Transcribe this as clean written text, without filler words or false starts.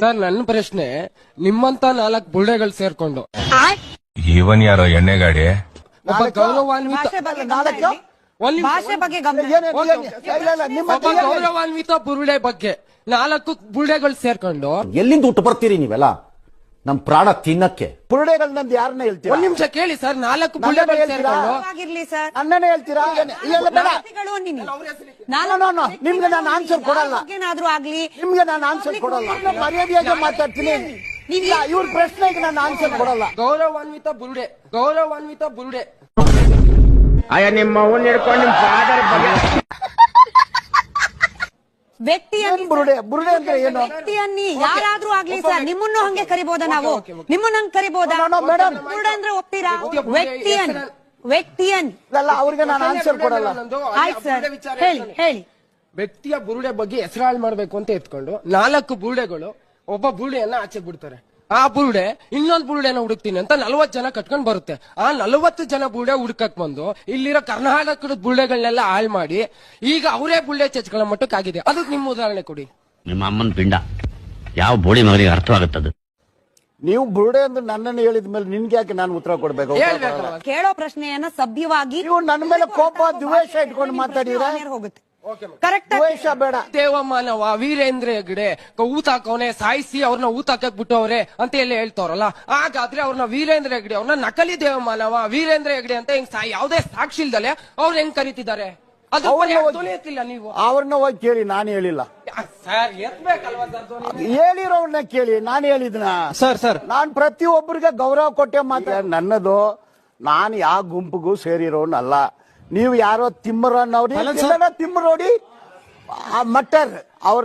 Sir ನನ್ನ ಪ್ರಶ್ನೆ ನಿಮ್ಮಂತ 4 ಬುಳ್ಳೆಗಳು ಸೇರ್ಕೊಂಡು ಇವನ್ ಯಾರೋ ಎಣ್ಣೆ ಗಾಡಿ ಒಬ್ಬ ಗೌರವಾನ್ವಿತ ಭಾಷೆ ಬಗ್ಗೆ ಗಮನ ಇರ್ಲಿ. ಒಂದ್ ನಿಮಿಷ. ಭಾಷೆ ಬಗ್ಗೆ ಗಮನ ಒಬ್ಬ ಗೌರವಾನ್ವಿತ ಬುರುಡೆ ಬಗ್ಗೆ 4 ಬುಳ್ಳೆಗಳು ಸೇರ್ಕೊಂಡು ಎಲ್ಲಿಂದ ಊಟ ಬರ್ತೀರಿ ನೀವೆಲ್ಲ ನಮ್ ಪ್ರಾಣ ತಿನ್ನಕ್ಕೆ ಬುರುಡೆಗಳನ್ನ ಯಾರನ್ನ ಹೇಳ್ತೀರಾ? ಒಂದ್ ನಿಮಿಷ ಕೇಳಿ ಸರ್ 4 ಬುಳ್ಳೆಗಳು ಸೇರ್ಕೊಂಡು ಆಗಿರ್ಲಿ ಸರ್. ನನ್ನನ್ನೇ ಹೇಳ್ತೀರಾ? ಇಲ್ಲ ಬೇಡ, ವ್ಯಕ್ತಿಗಳು ನೀವು. ನಾನು ನಿಮ್ಗೆ ನಾನು ಆನ್ಸರ್ ಕೊಡಲ್ಲ. ಏನಾದ್ರೂ ಆಗ್ಲಿ ನಿಮ್ಗೆ ನಾನು ಆನ್ಸರ್ ಕೊಡಲ್ಲ. ನಾನು ಮರ್ಯಾದೆಯಾಗಿ ಮಾತಾಡ್ತೀನಿ. ಇಲ್ಲ, ಇವ್ರ ಪ್ರಶ್ನೆಗೆ ನಾನು ಆನ್ಸರ್ ಕೊಡಲ್ಲ. ಗೌರವಾನ್ವಿತ ಬುರುಡೆ ಅಯ್ಯ ನಿಮ್ಮ ಅವನ್ ಹಿಡ್ಕೊಂಡು ನಿಮ್ ಫಾದರ್ ಬಗ್ಗೆ ವ್ಯಕ್ತಿಯನ್ನಿ ಬುರುಡೆ ಅಂದ್ರೆ ಏನು? ವ್ಯಕ್ತಿಯನ್ನಿ ಯಾರಾದ್ರೂ ಆಗ್ಲಿ ಸರ್, ನಿಮ್ಮನ್ನು ಹಂಗೆ ಕರಿಬೋದಾ? ನಾವು ನಿಮ್ಮನ್ನ ಹಂಗೆ ಕರಿಬೋದಾ? ಮೇಡಮ್, ಬುರುಡೆ ಅಂದ್ರೆ ಒಪ್ತೀರಾ? ವ್ಯಕ್ತಿಯನ್ ಇಲ್ಲ, ಅವ್ರಿಗೆ ನಾನು ಆನ್ಸರ್ ಕೊಡಲ್ಲ. ಆಯ್ತು ಸರ್, ಹೇಳಿ. ವ್ಯಕ್ತಿಯ ಬುರುಡೆ ಬಗ್ಗೆ ಹೆಸರಾಳ್ ಮಾಡ್ಬೇಕು ಅಂತ ಎತ್ಕೊಂಡು 4 ಬುರುಡೆಗಳು ಒಬ್ಬ ಬುರುಡೆಯನ್ನ ಆಚೆ ಬಿಡ್ತಾರೆ. ಆ ಬುರುಡೆ ಇನ್ನೊಂದು ಬುರುಡೆನ ಹುಡುಕ್ತೀನಿ ಅಂತ 40 ಜನ ಕಟ್ಕೊಂಡ್ ಬರುತ್ತೆ. ಆ 40 ಜನ ಬುರುಡೆ ಹುಡುಕಕ್ ಬಂದು ಇಲ್ಲಿರೋ ಕರ್ನಾಟಕದ ಬುರುಡೆಗಳನ್ನೆಲ್ಲ ಹಾಳು ಮಾಡಿ ಈಗ ಅವರೇ ಬುರುಡೆ ಚಚ್ಕೊಳ್ಳೋ ಮಟ್ಟಕ್ಕಾಗಿದೆ. ಅದಕ್ಕೆ ನಿಮ್ಮ ಉದಾಹರಣೆ ಕೊಡಿ. ನಿಮ್ಮ ಅಮ್ಮನ ಪಿಂಡ ಯಾವ ಬೋಳಿ ಮಗನಿಗೆ ಅರ್ಥವಾಗುತ್ತದೆ? ನೀವು ಬುರುಡೆ ಅಂದ್ರೆ ನನ್ನನ್ನು ಹೇಳಿದ ಮೇಲೆ ನಿನ್ಗೆ ಯಾಕೆ ನಾನು ಉತ್ತರ ಕೊಡ್ಬೇಕು? ಕೇಳೋ ಪ್ರಶ್ನೆಯನ್ನ ಸಭ್ಯವಾಗಿ ನೀವು ನನ್ನ ಮೇಲೆ ಕೋಪ ದ್ವೇಷ ಇಟ್ಕೊಂಡು ಮಾತಾಡಿದ್ರೆ ಹೋಗುತ್ತೆ. ಕರೆಕ್ಟ್. ದ್ವೇಷ ಬೇಡ. ದೇವಮಾನವ ವೀರೇಂದ್ರ ಹೆಗ್ಡೆ ಊತಾಕವನೆ ಸಾಯಿಸಿ ಅವ್ರನ್ನ ಊತಾಕಕ್ ಬಿಟ್ಟವ್ರೆ ಅಂತ ಎಲ್ಲ ಹೇಳ್ತಾರಲ್ಲ, ಹಾಗಾದ್ರೆ ಅವ್ರನ್ನ ವೀರೇಂದ್ರ ಹೆಗ್ಡೆ ಅವ್ರನ್ನ ನಕಲಿ ದೇವಮಾನವ ವೀರೇಂದ್ರ ಹೆಗ್ಡೆ ಅಂತ ಹೆಂಗ್ ಯಾವುದೇ ಸಾಕ್ಷಿ ಇಲ್ದಲೆ ಅವ್ರು ಹೆಂಗ್ ಕರೀತಿದ್ದಾರೆ? ಅದು ಎತ್ತಿಲ್ಲ ನೀವು ಅವ್ರನ್ನ ಹೋಗಿ ಕೇಳಿ, ನಾನು ಹೇಳಿಲ್ಲ ಸರ್. ಎತ್ಬೇಕಲ್ವಾ ಸರ್? ಹೇಳಿರೋರ್ನ ಕೇಳಿ, ನಾನು ಹೇಳಿದ್ನ ಸರ್ ನಾನ್ ಪ್ರತಿಯೊಬ್ಬರಿಗೆ ಗೌರವ ಕೊಟ್ಟೆ ನನ್ನದು. ನಾನು ಯಾವ ಗುಂಪಿಗೂ ಸೇರಿರೋನಲ್ಲ. ನೀವು ಯಾರೋ ತಿಮ್ಮರನ್ನವ್ರಿ ತಿಮ್ಮರೋಡಿ ಮಟ್ಟರ್ ಅವ್ರನ್ನ